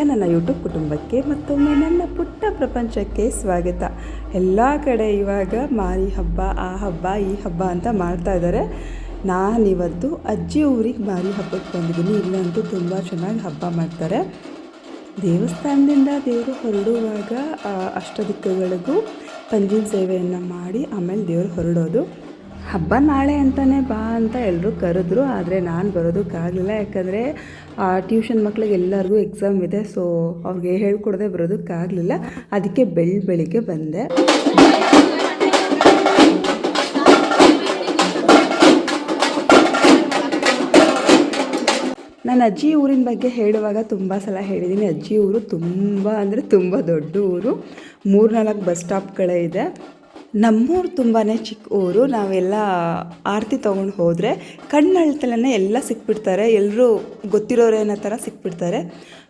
ನನ್ನ ಯೂಟ್ಯೂಬ್ ಕುಟುಂಬಕ್ಕೆ ಮತ್ತೊಮ್ಮೆ ನನ್ನ ಪುಟ್ಟ ಪ್ರಪಂಚಕ್ಕೆ ಸ್ವಾಗತ. ಎಲ್ಲ ಕಡೆ ಇವಾಗ ಮಾರಿ ಹಬ್ಬ, ಆ ಹಬ್ಬ, ಈ ಹಬ್ಬ ಅಂತ ಮಾಡ್ತಾ ಇದ್ದಾರೆ. ನಾನಿವತ್ತು ಅಜ್ಜಿ ಊರಿಗೆ ಮಾರಿ ಹಬ್ಬಕ್ಕೆ ಬಂದಿದ್ದೀನಿ. ಇಲ್ಲಂತೂ ತುಂಬ ಚೆನ್ನಾಗಿ ಹಬ್ಬ ಮಾಡ್ತಾರೆ. ದೇವಸ್ಥಾನದಿಂದ ದೇವರು ಹೊರಡುವಾಗ ಅಷ್ಟದಿಕ್ಕುಗಳಿಗೂ ಪಂಜಿನ ಸೇವೆಯನ್ನು ಮಾಡಿ ಆಮೇಲೆ ದೇವರು ಹೊರಡೋದು. ಹಬ್ಬ ನಾಳೆ ಅಂತಲೇ ಬಾ ಅಂತ ಎಲ್ಲರೂ ಕರೆದ್ರು, ಆದರೆ ನಾನು ಬರೋದಕ್ಕಾಗಲಿಲ್ಲ. ಯಾಕಂದರೆ ಟ್ಯೂಷನ್ ಮಕ್ಳಿಗೆ ಎಲ್ಲರಿಗೂ ಎಕ್ಸಾಮ್ ಇದೆ. ಸೊ ಅವ್ರಿಗೆ ಹೇಳ್ಕೊಡದೆ ಬರೋದಕ್ಕಾಗಲಿಲ್ಲ. ಅದಕ್ಕೆ ಬೆಳಿಗ್ಗೆ ಬಂದೆ. ನಾನು ಅಜ್ಜಿ ಊರಿನ ಬಗ್ಗೆ ಹೇಳುವಾಗ ತುಂಬ ಸಲ ಹೇಳಿದ್ದೀನಿ. ಅಜ್ಜಿ ಊರು ತುಂಬ ಅಂದರೆ ತುಂಬ ದೊಡ್ಡ ಊರು. 3-4 ಬಸ್ ಸ್ಟಾಪ್ಗಳೇ ಇದೆ. ನಮ್ಮೂರು ತುಂಬಾ ಚಿಕ್ಕ ಊರು. ನಾವೆಲ್ಲ ಆರತಿ ತೊಗೊಂಡು ಹೋದರೆ ಕಣ್ಣಳ್ತಲೇ ಎಲ್ಲ ಸಿಕ್ಬಿಡ್ತಾರೆ. ಎಲ್ಲರೂ ಗೊತ್ತಿರೋರೇನೋ ಥರ ಸಿಕ್ಬಿಡ್ತಾರೆ.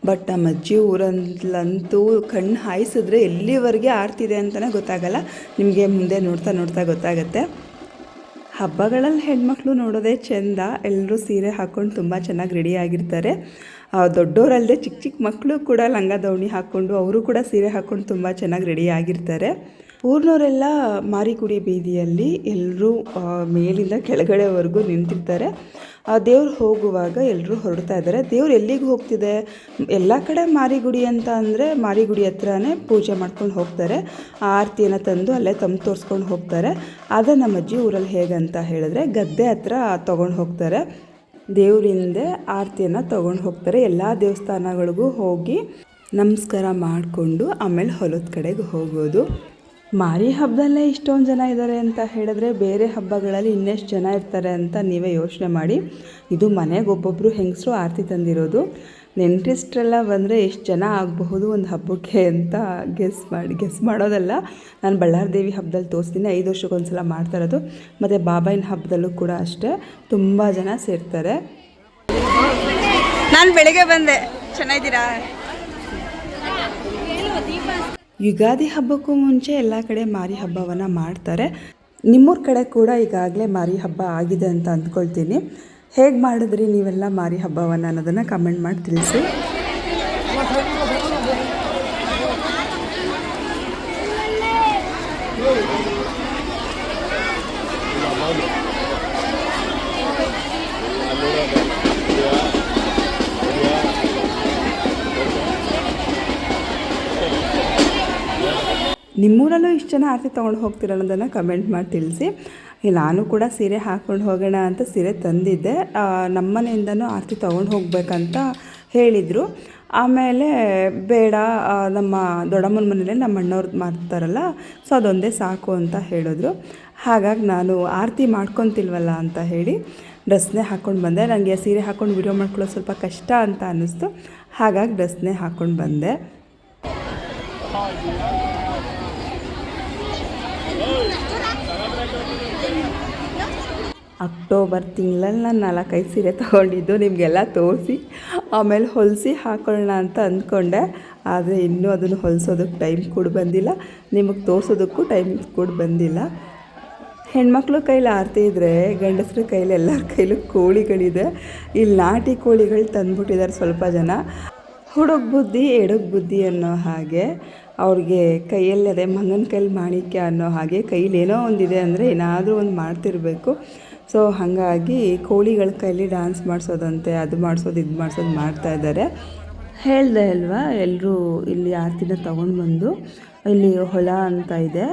ಬಟ್ ನಮ್ಮ ಅಜ್ಜಿ ಊರಲ್ಲಂತೂ ಕಣ್ಣು ಹಾಯಿಸಿದ್ರೆ ಎಲ್ಲಿವರೆಗೆ ಆರತಿ ಇದೆ ಅಂತಲೇ ಗೊತ್ತಾಗಲ್ಲ. ನಿಮಗೆ ಮುಂದೆ ನೋಡ್ತಾ ಗೊತ್ತಾಗುತ್ತೆ. ಹಬ್ಬಗಳಲ್ಲಿ ಹೆಣ್ಮಕ್ಳು ನೋಡೋದೇ ಚೆಂದ. ಎಲ್ಲರೂ ಸೀರೆ ಹಾಕ್ಕೊಂಡು ತುಂಬ ಚೆನ್ನಾಗಿ ರೆಡಿಯಾಗಿರ್ತಾರೆ. ದೊಡ್ಡವರಲ್ಲದೆ ಚಿಕ್ಕ ಮಕ್ಕಳು ಕೂಡ ಲಂಗ ದಾವಣಿ ಹಾಕ್ಕೊಂಡು ಅವರು ಕೂಡ ಸೀರೆ ಹಾಕ್ಕೊಂಡು ತುಂಬ ಚೆನ್ನಾಗಿ ರೆಡಿಯಾಗಿರ್ತಾರೆ. ಊರಿನವರೆಲ್ಲ ಮಾರಿಗುಡಿ ಬೀದಿಯಲ್ಲಿ ಎಲ್ಲರೂ ಮೇಲಿಂದ ಕೆಳಗಡೆವರೆಗೂ ನಿಂತಿರ್ತಾರೆ. ದೇವ್ರು ಹೋಗುವಾಗ ಎಲ್ಲರೂ ಹೊರಡ್ತಾ ಇದ್ದಾರೆ. ದೇವ್ರು ಎಲ್ಲಿಗೆ ಹೋಗ್ತಿದೆ? ಎಲ್ಲ ಕಡೆ ಮಾರಿಗುಡಿ ಅಂತ ಅಂದರೆ ಮಾರಿಗುಡಿ ಹತ್ರನೇ ಪೂಜೆ ಮಾಡ್ಕೊಂಡು ಹೋಗ್ತಾರೆ. ಆರತಿಯನ್ನು ತಂದು ಅಲ್ಲೇ ತೋರಿಸ್ಕೊಂಡು ಹೋಗ್ತಾರೆ. ಆದರೆ ನಮ್ಮ ಅಜ್ಜಿ ಊರಲ್ಲಿ ಹೇಗಂತ ಹೇಳಿದ್ರೆ ಗದ್ದೆ ಹತ್ರ ತೊಗೊಂಡು ಹೋಗ್ತಾರೆ. ದೇವರಿಂದ ಆರತಿಯನ್ನು ತೊಗೊಂಡು ಹೋಗ್ತಾರೆ. ಎಲ್ಲ ದೇವಸ್ಥಾನಗಳಿಗೂ ಹೋಗಿ ನಮಸ್ಕಾರ ಮಾಡಿಕೊಂಡು ಆಮೇಲೆ ಹೊಲದ ಕಡೆಗೆ ಹೋಗೋದು. ಮಾರಿ ಹಬ್ಬದಲ್ಲೇ ಇಷ್ಟೊಂದು ಜನ ಇದ್ದಾರೆ ಅಂತ ಹೇಳಿದ್ರೆ ಬೇರೆ ಹಬ್ಬಗಳಲ್ಲಿ ಇನ್ನೆಷ್ಟು ಜನ ಇರ್ತಾರೆ ಅಂತ ನೀವೇ ಯೋಚನೆ ಮಾಡಿ. ಇದು ಮನೆಗೆ ಒಬ್ಬೊಬ್ಬರು ಹೆಂಗಸರು ಆರತಿ ತಂದಿರೋದು. ನೆಂಟರಿಷ್ಟರೆಲ್ಲ ಬಂದರೆ ಎಷ್ಟು ಜನ ಆಗಬಹುದು ಒಂದು ಹಬ್ಬಕ್ಕೆ ಅಂತ ಗೆಸ್ ಮಾಡೋದಲ್ಲ. ನಾನು ಬಳ್ಳಾರಿ ದೇವಿ ಹಬ್ಬದಲ್ಲಿ ತೋರಿಸ್ತೀನಿ. 5 ವರ್ಷಕ್ಕೊಂದು ಸಲ ಮಾಡ್ತಾ ಇರೋದು. ಮತ್ತು ಬಾಬಾಯಿನ ಹಬ್ಬದಲ್ಲೂ ಕೂಡ ಅಷ್ಟೇ ತುಂಬ ಜನ ಸೇರ್ತಾರೆ. ನಾನು ಬೆಳಿಗ್ಗೆ ಬಂದೆ. ಚೆನ್ನಾಗಿದ್ದೀರಾ? ಯುಗಾದಿ ಹಬ್ಬಕ್ಕೂ ಮುಂಚೆ ಎಲ್ಲ ಕಡೆ ಮಾರಿ ಹಬ್ಬವನ್ನು ಮಾಡ್ತಾರೆ. ನಿಮ್ಮೂರ ಕಡೆ ಕೂಡ ಈಗಾಗಲೇ ಮಾರಿ ಹಬ್ಬ ಆಗಿದೆ ಅಂತ ಅಂದ್ಕೊಳ್ತೀನಿ. ಹೇಗೆ ಮಾಡಿದ್ರಿ ನೀವೆಲ್ಲ ಮಾರಿ ಹಬ್ಬವನ್ನು ಅನ್ನೋದನ್ನು ಕಮೆಂಟ್ ಮಾಡಿ ತಿಳಿಸಿ. ನಿಮ್ಮೂರಲ್ಲೂ ಇಷ್ಟು ಜನ ಆರತಿ ತೊಗೊಂಡು ಹೋಗ್ತೀರ ಅನ್ನೋದನ್ನು ಕಮೆಂಟ್ ಮಾಡಿ ತಿಳಿಸಿ. ನಾನು ಕೂಡ ಸೀರೆ ಹಾಕ್ಕೊಂಡು ಹೋಗೋಣ ಅಂತ ಸೀರೆ ತಂದಿದ್ದೆ. ನಮ್ಮನೆಯಿಂದನೂ ಆರತಿ ತೊಗೊಂಡು ಹೋಗ್ಬೇಕಂತ ಹೇಳಿದರು. ಆಮೇಲೆ ಬೇಡ, ನಮ್ಮ ದೊಡ್ಡಮ್ಮನ ಮನೇಲಿ ನಮ್ಮ ಅಣ್ಣವ್ರು ಮಾಡ್ತಾರಲ್ಲ, ಸೊ ಅದೊಂದೇ ಸಾಕು ಅಂತ ಹೇಳಿದ್ರು. ಹಾಗಾಗಿ ನಾನು ಆರತಿ ಮಾಡ್ಕೊತಿಲ್ವಲ್ಲ ಅಂತ ಹೇಳಿ ಡ್ರೆಸ್ನೇ ಹಾಕ್ಕೊಂಡು ಬಂದೆ. ನನಗೆ ಸೀರೆ ಹಾಕ್ಕೊಂಡು ವಿಡಿಯೋ ಮಾಡ್ಕೊಳ್ಳೋದು ಸ್ವಲ್ಪ ಕಷ್ಟ ಅಂತ ಅನ್ನಿಸ್ತು. ಹಾಗಾಗಿ ಡ್ರೆಸ್ನೇ ಹಾಕ್ಕೊಂಡು ಬಂದೆ. ಅಕ್ಟೋಬರ್ ತಿಂಗಳಲ್ಲಿ ನಾನು 4-5 ಸೀರೆ ತೊಗೊಂಡಿದ್ದು. ನಿಮಗೆಲ್ಲ ತೋರಿಸಿ ಆಮೇಲೆ ಹೊಲಿಸಿ ಹಾಕೊಳ್ಳೋಣ ಅಂತ ಅಂದ್ಕೊಂಡೆ. ಆದರೆ ಇನ್ನೂ ಅದನ್ನು ಹೊಲಿಸೋದಕ್ಕೆ ಟೈಮ್ ಕೂಡ ಬಂದಿಲ್ಲ, ನಿಮಗೆ ತೋರಿಸೋದಕ್ಕೂ ಟೈಮ್ ಕೂಡ ಬಂದಿಲ್ಲ. ಹೆಣ್ಮಕ್ಳು ಕೈಲಿ ಆರತಿ ಇದ್ದರೆ ಗಂಡಸ್ರ ಕೈಲಿ ಎಲ್ಲರ ಕೈಲೂ ಕೋಳಿಗಳಿದೆ. ಇಲ್ಲಿ ನಾಟಿ ಕೋಳಿಗಳು ತಂದುಬಿಟ್ಟಿದ್ದಾರೆ ಸ್ವಲ್ಪ ಜನ. ಹುಡುಗ ಬುದ್ಧಿ ಎಡಗ ಬುದ್ಧಿ ಅನ್ನೋ ಹಾಗೆ ಅವ್ರಿಗೆ ಕೈಯಲ್ಲಿ ಅದೇ ಮಂಗನ ಕೈಲಿ ಮಾಣಿಕ್ಯ ಅನ್ನೋ ಹಾಗೆ ಕೈಲಿ ಏನೋ ಒಂದಿದೆ ಅಂದರೆ ಏನಾದರೂ ಒಂದು ಮಾಡ್ತಿರಬೇಕು. ಸೊ ಹಾಗಾಗಿ ಕೋಳಿಗಳ ಕೈಲಿ ಡ್ಯಾನ್ಸ್ ಮಾಡಿಸೋದಂತೆ, ಅದು ಮಾಡಿಸೋದು ಇದು ಮಾಡಿಸೋದು ಮಾಡ್ತಾಯಿದ್ದಾರೆ. ಹೇಳಿದೆ ಅಲ್ವಾ, ಎಲ್ಲರೂ ಇಲ್ಲಿ ಆರತಿನ ತೊಗೊಂಡು ಬಂದು ಇಲ್ಲಿ ಹೊಲ ಅಂತ ಇದೆ,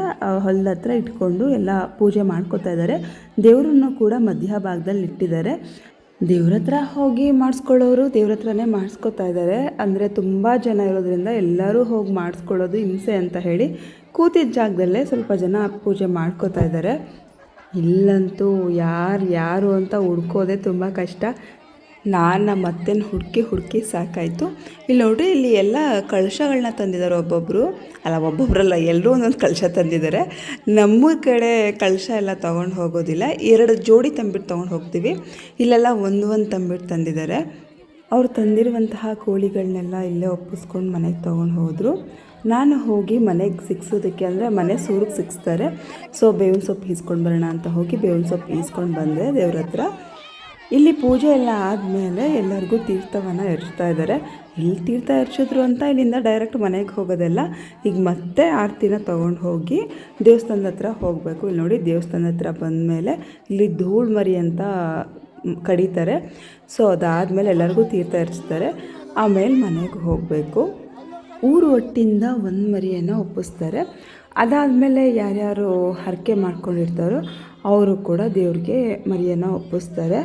ಹೊಲದ ಹತ್ರ ಇಟ್ಕೊಂಡು ಎಲ್ಲ ಪೂಜೆ ಮಾಡ್ಕೋತಾ ಇದ್ದಾರೆ. ದೇವರನ್ನು ಕೂಡ ಮಧ್ಯಭಾಗದಲ್ಲಿ ಇಟ್ಟಿದ್ದಾರೆ. ದೇವ್ರ ಹತ್ರ ಹೋಗಿ ಮಾಡಿಸ್ಕೊಳ್ಳೋರು ದೇವ್ರ ಹತ್ರನೇ ಮಾಡಿಸ್ಕೊತಾ ಇದ್ದಾರೆ. ಅಂದರೆ ತುಂಬ ಜನ ಇರೋದ್ರಿಂದ ಎಲ್ಲರೂ ಹೋಗಿ ಮಾಡಿಸ್ಕೊಳ್ಳೋದು ಹಿಂಸೆ ಅಂತ ಹೇಳಿ ಕೂತಿದ್ದ ಜಾಗದಲ್ಲೇ ಸ್ವಲ್ಪ ಜನ ಪೂಜೆ ಮಾಡ್ಕೋತಾ ಇದ್ದಾರೆ. ಇಲ್ಲಂತೂ ಯಾರು ಅಂತ ಹುಡ್ಕೋದೆ ತುಂಬ ಕಷ್ಟ. ನಾನು ನಮ್ಮ ಅತ್ತೆನ ಹುಡುಕಿ ಸಾಕಾಯಿತು. ಇಲ್ಲಿ ನೋಡ್ರಿ, ಇಲ್ಲಿ ಎಲ್ಲ ಕಳಶಗಳನ್ನ ತಂದಿದ್ದಾರೆ. ಒಬ್ಬೊಬ್ಬರಲ್ಲ, ಎಲ್ಲರೂ ಒಂದೊಂದು ಕಳಶ ತಂದಿದ್ದಾರೆ. ನಮ್ಮೂರ ಕಡೆ ಕಳಶ ಎಲ್ಲ ತೊಗೊಂಡು ಹೋಗೋದಿಲ್ಲ, 2 ಜೋಡಿ ತಂಬಿಟ್ಟು ತೊಗೊಂಡು ಹೋಗ್ತೀವಿ. ಇಲ್ಲೆಲ್ಲ ಒಂದು ತಂಬಿಟ್ಟು ತಂದಿದ್ದಾರೆ. ಅವ್ರು ತಂದಿರುವಂತಹ ಕೋಳಿಗಳನ್ನೆಲ್ಲ ಇಲ್ಲೇ ಒಪ್ಪಿಸ್ಕೊಂಡು ಮನೆಗೆ ತೊಗೊಂಡು ಹೋದರು. ನಾನು ಹೋಗಿ ಮನೆಗೆ ಸಿಕ್ಸೋದಕ್ಕೆ, ಅಂದರೆ ಮನೆ ಸೂರಿಗೆ ಸಿಕ್ಸ್ತಾರೆ. ಸೊ ಬೇವಿನ ಸೊಪ್ಪು ಈಸ್ಕೊಂಡು ಬರೋಣ ಅಂತ ಹೋಗಿ ಬೇವಿನ ಸೊಪ್ಪು ಈಸ್ಕೊಂಡು ಬಂದೆ ದೇವ್ರ ಹತ್ರ. ಇಲ್ಲಿ ಪೂಜೆ ಎಲ್ಲ ಆದಮೇಲೆ ಎಲ್ಲರಿಗೂ ತೀರ್ಥವನ್ನು ಎರಚ್ತಾ ಇದ್ದಾರೆ. ಇಲ್ಲಿ ತೀರ್ಥ ಎರಚಿದ್ರು ಅಂತ ಇಲ್ಲಿಂದ ಡೈರೆಕ್ಟ್ ಮನೆಗೆ ಹೋಗೋದಲ್ಲ. ಈಗ ಮತ್ತೆ ಆರತಿನ ತೊಗೊಂಡು ಹೋಗಿ ದೇವಸ್ಥಾನದ ಹತ್ರ ಹೋಗಬೇಕು. ಇಲ್ಲಿ ನೋಡಿ ದೇವಸ್ಥಾನದ ಹತ್ರ ಬಂದಮೇಲೆ ಇಲ್ಲಿ ಧೂಳು ಮರಿ ಅಂತ ಕಡಿತಾರೆ. ಸೊ ಅದಾದಮೇಲೆ ಎಲ್ಲರಿಗೂ ತೀರ್ಥ ಎರಚ್ತಾರೆ. ಆಮೇಲೆ ಮನೆಗೆ ಹೋಗಬೇಕು. ಊರು ಒಟ್ಟಿಂದ ಒಂದು ಮರಿಯನ್ನು ಒಪ್ಪಿಸ್ತಾರೆ. ಅದಾದಮೇಲೆ ಯಾರ್ಯಾರು ಹರಕೆ ಮಾಡ್ಕೊಂಡಿರ್ತಾರೋ ಅವರು ಕೂಡ ದೇವ್ರಿಗೆ ಮರಿಯನ್ನು ಒಪ್ಪಿಸ್ತಾರೆ.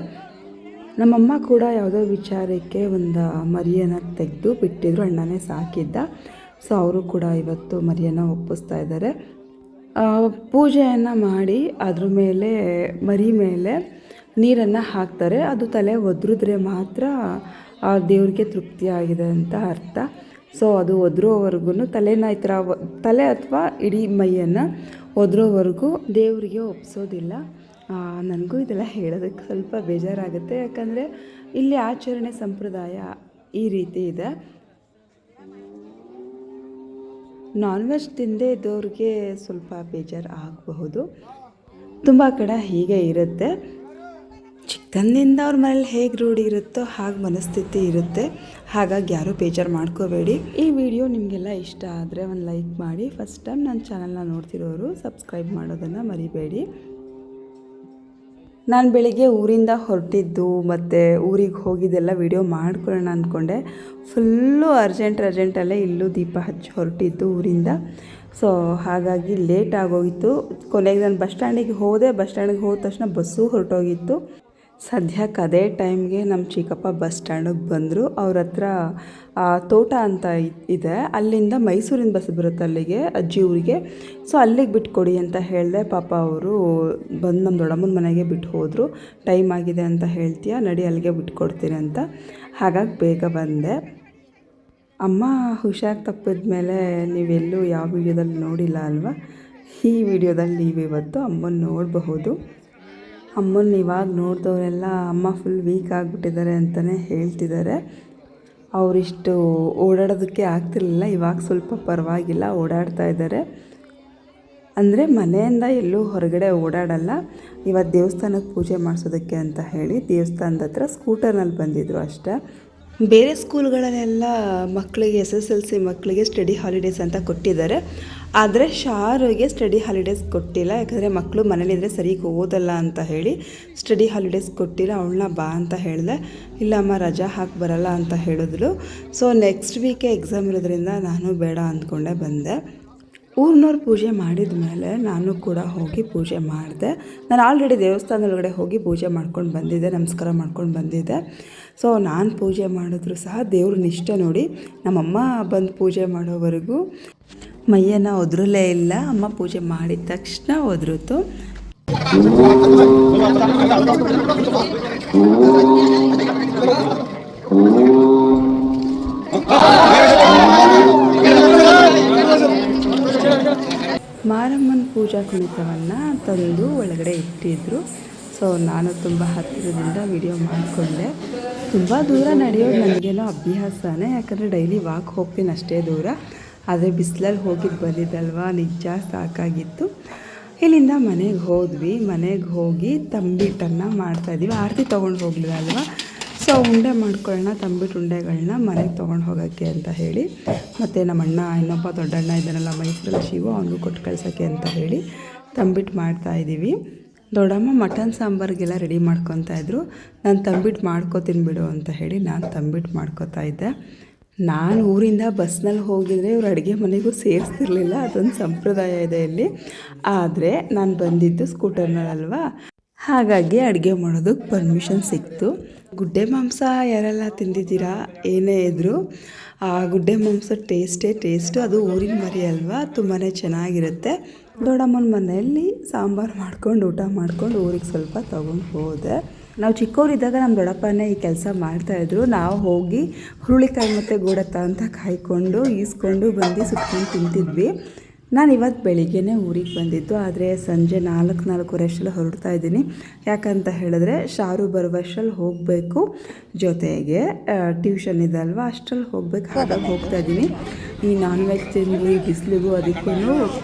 ನಮ್ಮಮ್ಮ ಕೂಡ ಯಾವುದೋ ವಿಚಾರಕ್ಕೆ ಒಂದು ಮರಿಯನ್ನು ತೆಗೆದು ಬಿಟ್ಟಿದ್ರು, ಅಣ್ಣನೇ ಸಾಕಿದ್ದ. ಸೊ ಅವರು ಕೂಡ ಇವತ್ತು ಮರಿಯನ್ನು ಒಪ್ಪಿಸ್ತಾ ಇದ್ದಾರೆ. ಪೂಜೆಯನ್ನು ಮಾಡಿ ಅದ್ರ ಮೇಲೆ ಮರಿ ಮೇಲೆ ನೀರನ್ನು ಹಾಕ್ತಾರೆ. ಅದು ತಲೆ ಒದ್ರಿದ್ರೆ ಮಾತ್ರ ಆ ದೇವ್ರಿಗೆ ತೃಪ್ತಿಯಾಗಿದೆ ಅಂತ ಅರ್ಥ. ಸೊ ಅದು ಒದ್ರೋವರೆಗೂ ತಲೆನ ಈ ಥರ ತಲೆ ಅಥವಾ ಇಡೀ ಮೈಯನ್ನು ಒದ್ರೋವರೆಗೂ ದೇವರಿಗೆ ಒಪ್ಸೋದಿಲ್ಲ. ನನಗೂ ಇದೆಲ್ಲ ಹೇಳೋದಕ್ಕೆ ಸ್ವಲ್ಪ ಬೇಜಾರಾಗುತ್ತೆ. ಯಾಕಂದರೆ ಇಲ್ಲಿ ಆಚರಣೆ ಸಂಪ್ರದಾಯ ಈ ರೀತಿ ಇದೆ. ನಾನ್ ವೆಜ್ ತಿಂದೇ ಇದ್ದವ್ರಿಗೆ ಸ್ವಲ್ಪ ಬೇಜಾರು ಆಗಬಹುದು. ತುಂಬ ಕಡೆ ಹೀಗೆ ಇರುತ್ತೆ. ಚಿಕ್ಕಂದಿನಿಂದ ಅವ್ರ ಮನೇಲಿ ಹೇಗೆ ರೂಢಿ ಇರುತ್ತೋ ಹಾಗೆ ಮನಸ್ಥಿತಿ ಇರುತ್ತೆ. ಹಾಗಾಗಿ ಯಾರೂ ಬೇಜಾರು ಮಾಡ್ಕೋಬೇಡಿ. ಈ ವಿಡಿಯೋ ನಿಮಗೆಲ್ಲ ಇಷ್ಟ ಆದರೆ ಒಂದು ಲೈಕ್ ಮಾಡಿ. ಫಸ್ಟ್ ಟೈಮ್ ನನ್ನ ಚಾನಲ್ನ ನೋಡ್ತಿರೋರು ಸಬ್ಸ್ಕ್ರೈಬ್ ಮಾಡೋದನ್ನು ಮರಿಬೇಡಿ. ನಾನು ಬೆಳಿಗ್ಗೆ ಊರಿಂದ ಹೊರಟಿದ್ದು ಮತ್ತು ಊರಿಗೆ ಹೋಗಿದ್ದೆಲ್ಲ ವಿಡಿಯೋ ಮಾಡ್ಕೊಳ್ಳೋಣ ಅಂದ್ಕೊಂಡೆ. ಫುಲ್ಲು ಅರ್ಜೆಂಟಲ್ಲೇ ಇಲ್ಲೂ ದೀಪ ಹಚ್ಚಿ ಹೊರಟಿದ್ದು ಊರಿಂದ. ಸೊ ಹಾಗಾಗಿ ಲೇಟ್ ಆಗೋಗಿತ್ತು. ಕೊನೆಗೆ ನಾನು ಬಸ್ ಸ್ಟ್ಯಾಂಡಿಗೆ ಹೋದೆ. ಬಸ್ ಸ್ಟ್ಯಾಂಡಿಗೆ ಹೋದ ತಕ್ಷಣ ಬಸ್ಸು ಹೊರಟೋಗಿತ್ತು. ಸದ್ಯಕ್ಕೆ ಅದೇ ಟೈಮ್ಗೆ ನಮ್ಮ ಚಿಕ್ಕಪ್ಪ ಬಸ್ ಸ್ಟ್ಯಾಂಡಿಗೆ ಬಂದರು. ಅವ್ರ ಹತ್ರ ತೋಟ ಅಂತ ಇದೆ, ಅಲ್ಲಿಂದ ಮೈಸೂರಿನ ಬಸ್ ಬರುತ್ತೆ ಅಲ್ಲಿಗೆ, ಅಜ್ಜಿ ಊರಿಗೆ. ಸೊ ಅಲ್ಲಿಗೆ ಬಿಟ್ಕೊಡಿ ಅಂತ ಹೇಳಿದೆ. ಪಾಪ ಅವರು ಬಂದು ನಮ್ಮ ದೊಡ್ಡಮ್ಮನ ಮನೆಗೆ ಬಿಟ್ಟು ಹೋದರು. ಟೈಮ್ ಆಗಿದೆ ಅಂತ ಹೇಳ್ತೀಯ, ನಡಿ ಅಲ್ಲಿಗೆ ಬಿಟ್ಕೊಡ್ತೀನಿ ಅಂತ. ಹಾಗಾಗಿ ಬೇಗ ಬಂದೆ. ಅಮ್ಮ ಹುಷಾರು ತಪ್ಪಿದ ಮೇಲೆ ನೀವೆಲ್ಲೂ ಯಾವ ವಿಡಿಯೋದಲ್ಲಿ ನೋಡಿಲ್ಲ ಅಲ್ವಾ? ಈ ವಿಡಿಯೋದಲ್ಲಿ ನೀವು ಇವತ್ತು ಅಮ್ಮನ ನೋಡಬಹುದು. ಅಮ್ಮನ ಇವಾಗ ನೋಡಿದವರೆಲ್ಲ ಅಮ್ಮ ಫುಲ್ ವೀಕ್ ಆಗಿಬಿಟ್ಟಿದ್ದಾರೆ ಅಂತಲೇ ಹೇಳ್ತಿದ್ದಾರೆ. ಅವರಿಷ್ಟು ಓಡಾಡೋದಕ್ಕೆ ಆಗ್ತಿರ್ಲಿಲ್ಲ, ಇವಾಗ ಸ್ವಲ್ಪ ಪರವಾಗಿಲ್ಲ, ಓಡಾಡ್ತಾ ಇದ್ದಾರೆ. ಅಂದರೆ ಮನೆಯಿಂದ ಎಲ್ಲೂ ಹೊರಗಡೆ ಓಡಾಡಲ್ಲ. ಇವತ್ತು ದೇವಸ್ಥಾನಕ್ಕೆ ಪೂಜೆ ಮಾಡಿಸೋದಕ್ಕೆ ಅಂತ ಹೇಳಿ ದೇವಸ್ಥಾನದ ಹತ್ರ ಸ್ಕೂಟರ್ನಲ್ಲಿ ಬಂದಿದ್ದರು ಅಷ್ಟೇ. ಬೇರೆ ಸ್ಕೂಲ್ಗಳಲ್ಲೆಲ್ಲ ಮಕ್ಕಳಿಗೆ SSLC ಮಕ್ಕಳಿಗೆ ಸ್ಟಡಿ ಹಾಲಿಡೇಸ್ ಅಂತ ಕೊಟ್ಟಿದ್ದಾರೆ. ಆದರೆ ಶಾರುಗೆ ಸ್ಟಡಿ ಹಾಲಿಡೇಸ್ ಕೊಟ್ಟಿಲ್ಲ. ಯಾಕಂದರೆ ಮಕ್ಕಳು ಮನೇಲಿದ್ದರೆ ಸರಿಗೆ ಓದಲ್ಲ ಅಂತ ಹೇಳಿ ಸ್ಟಡಿ ಹಾಲಿಡೇಸ್ ಕೊಟ್ಟಿಲ್ಲ. ಅವಳನ್ನ ಬಾ ಅಂತ ಹೇಳಿದೆ. ಇಲ್ಲ ಅಮ್ಮ ರಜಾ ಹಾಕಿ ಬರಲ್ಲ ಅಂತ ಹೇಳಿದ್ರು. ಸೊ ನೆಕ್ಸ್ಟ್ ವೀಕೆ ಎಕ್ಸಾಮ್ ಇರೋದ್ರಿಂದ ನಾನು ಬೇಡ ಅಂದ್ಕೊಂಡೆ ಬಂದೆ. ಊರಿನವ್ರು ಪೂಜೆ ಮಾಡಿದ ಮೇಲೆ ನಾನು ಕೂಡ ಹೋಗಿ ಪೂಜೆ ಮಾಡಿದೆ. ನಾನು ಆಲ್ರೆಡಿ ದೇವಸ್ಥಾನದೊಳಗಡೆ ಹೋಗಿ ಪೂಜೆ ಮಾಡ್ಕೊಂಡು ಬಂದಿದ್ದೆ, ನಮಸ್ಕಾರ ಮಾಡ್ಕೊಂಡು ಬಂದಿದ್ದೆ. ಸೊ ನಾನು ಪೂಜೆ ಮಾಡಿದ್ರು ಸಹ ದೇವ್ರ ನಿಷ್ಠೆ ನೋಡಿ. ನಮ್ಮಮ್ಮ ಬಂದು ಪೂಜೆ ಮಾಡೋವರೆಗೂ ಮೈಯನ್ನು ಒದರಲೇ ಇಲ್ಲ. ಅಮ್ಮ ಪೂಜೆ ಮಾಡಿದ ತಕ್ಷಣ ಒದರಿತು. ಮಾರಮ್ಮನ ಪೂಜಾ ಕುಣಿತವನ್ನು ತಂದು ಒಳಗಡೆ ಇಟ್ಟಿದ್ರು. ಸೊ ನಾನು ತುಂಬ ಹತ್ತಿರದಿಂದ ವಿಡಿಯೋ ಮಾಡಿಕೊಂಡೆ. ತುಂಬ ದೂರ ನಡೆಯೋದು ನನಗೇನೋ ಅಭ್ಯಾಸನೇ, ಯಾಕಂದರೆ ಡೈಲಿ ವಾಕ್ ಹೋಗ್ತೀನಿ ಅಷ್ಟೇ ದೂರ. ಆದರೆ ಬಿಸಿಲಲ್ಲಿ ಹೋಗಿದ್ದು ಬಂದಿದ್ದಲ್ವ, ನಿಜ ಸಾಕಾಗಿತ್ತು. ಇಲ್ಲಿಂದ ಮನೆಗೆ ಹೋದ್ವಿ. ಮನೆಗೆ ಹೋಗಿ ತಂಬಿಟ್ಟನ್ನು ಮಾಡ್ತಾಯಿದ್ದೀವಿ. ಆರತಿ ತೊಗೊಂಡು ಹೋಗಲಿಲ್ಲ ಅಲ್ವಾ, ಸೊ ಉಂಡೆ ಮಾಡ್ಕೊಳ್ಳೋಣ, ತಂಬಿಟ್ಟು ಉಂಡೆಗಳನ್ನ ಮನೆಗೆ ತೊಗೊಂಡು ಹೋಗೋಕ್ಕೆ ಅಂತ ಹೇಳಿ. ಮತ್ತು ನಮ್ಮ ಅಣ್ಣ ಇನ್ನೊಬ್ಬ ದೊಡ್ಡಣ್ಣ ಇದ್ದಾನಲ್ಲ ಮೈಸೂರಲ್ಲಿ ಶಿವು, ಅವನಿಗೂ ಕೊಟ್ಟು ಕಳ್ಸೋಕ್ಕೆ ಅಂತ ಹೇಳಿ ತಂಬಿಟ್ಟು ಮಾಡ್ತಾಯಿದ್ದೀವಿ. ದೊಡ್ಡಮ್ಮ ಮಟನ್ ಸಾಂಬಾರಿಗೆಲ್ಲ ರೆಡಿ ಮಾಡ್ಕೊತಾಯಿದ್ರು. ನಾನು ತಂಬಿಟ್ಟು ಮಾಡ್ಕೊತೀನಿ ಬಿಡು ಅಂತ ಹೇಳಿ ನಾನು ತಂಬಿಟ್ಟು ಮಾಡ್ಕೊತಾ ಇದ್ದೆ. ನಾನು ಊರಿಂದ ಬಸ್ನಲ್ಲಿ ಹೋಗಿದರೆ ಇವ್ರು ಅಡುಗೆ ಮನೆಗೂ ಸೇರಿಸ್ತಿರ್ಲಿಲ್ಲ. ಅದೊಂದು ಸಂಪ್ರದಾಯ ಇದೆ ಇಲ್ಲಿ. ಆದರೆ ನಾನು ಬಂದಿದ್ದು ಸ್ಕೂಟರ್ನಲ್ವಾ, ಹಾಗಾಗಿ ಅಡುಗೆ ಮಾಡೋದಕ್ಕೆ ಪರ್ಮಿಷನ್ ಸಿಕ್ತು. ಗುಡ್ಡೆ ಮಾಂಸ ಯಾರೆಲ್ಲ ತಿಂದಿದ್ದೀರಾ ಏನೇ ಇದ್ದರೂ ಆ ಗುಡ್ಡೆ ಮಾಂಸ ಟೇಸ್ಟು. ಅದು ಊರಿನ ಮರಿ ಅಲ್ವಾ, ತುಂಬಾ ಚೆನ್ನಾಗಿರುತ್ತೆ. ದೊಡ್ಡಮ್ಮನ ಮನೆಯಲ್ಲಿ ಸಾಂಬಾರು ಮಾಡ್ಕೊಂಡು ಊಟ ಮಾಡ್ಕೊಂಡು ಊರಿಗೆ ಸ್ವಲ್ಪ ತೊಗೊಂಡು ಹೋದೆ. ನಾವು ಚಿಕ್ಕವರಿದ್ದಾಗ ನಮ್ಮ ದೊಡ್ಡಪ್ಪನೇ ಈ ಕೆಲಸ ಮಾಡ್ತಾಯಿದ್ರು. ನಾವು ಹೋಗಿ ಹುರುಳಿಕಾಯಿ ಮತ್ತು ಗೋಡತ್ತ ಅಂತ ಕಾಯ್ಕೊಂಡು ಈಸ್ಕೊಂಡು ಬಂದು ಸುಟ್ಕೊಂಡು ತಿಂತಿದ್ವಿ. ನಾನು ಇವತ್ತು ಬೆಳಿಗ್ಗೆನೇ ಊರಿಗೆ ಬಂದಿದ್ದು, ಆದರೆ ಸಂಜೆ 4:30 ಅಷ್ಟೆಲ್ಲ ಹೊರಡ್ತಾ ಇದ್ದೀನಿ. ಯಾಕಂತ ಹೇಳಿದ್ರೆ ಶಾರು ಬರುವಷ್ಟರಲ್ಲಿ ಹೋಗಬೇಕು, ಜೊತೆಗೆ ಟ್ಯೂಷನ್ ಇದೆ ಅಲ್ವಾ, ಅಷ್ಟರಲ್ಲಿ ಹೋಗ್ಬೇಕು. ಹಾಗಾಗಿ ಹೋಗ್ತಾ ಇದ್ದೀನಿ. ಈ ನಾನ್ ವೆಜ್ ತಿಂದು ಈ ಬಿಸಿಲಿಗೂ ಅದಕ್ಕೂ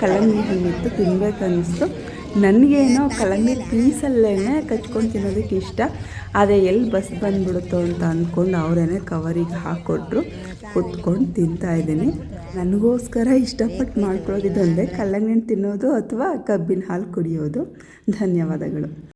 ಕಲ್ಲಂಗಡಿ ಹಣ್ಣಿತ್ತು, ತಿನ್ಬೇಕು ಅನ್ನಿಸ್ತು. ನನಗೇನೋ ಕಲ್ಲಂಗಡಿ ಪೀಸಲ್ಲೇ ಕಚ್ಕೊಂಡು ತಿನ್ನೋದಕ್ಕೆ ಇಷ್ಟ. ಆದರೆ ಎಲ್ಲಿ ಬಸ್ ಬಂದುಬಿಡುತ್ತೋ ಅಂತ ಅಂದ್ಕೊಂಡು ಅವರೇನೆ ಕವರಿಗೆ ಹಾಕ್ಕೊಟ್ರು, ಕುತ್ಕೊಂಡು ತಿಂತಾಯಿದ್ದೀನಿ. ನನಗೋಸ್ಕರ ಇಷ್ಟಪಟ್ಟು ಮಾಡ್ಕೊಳ್ಳೋದಿದ್ದೊಂದೇ, ಕಲ್ಲಂಗಡಿ ತಿನ್ನೋದು ಅಥವಾ ಕಬ್ಬಿನ ಹಾಲು ಕುಡಿಯೋದು. ಧನ್ಯವಾದಗಳು.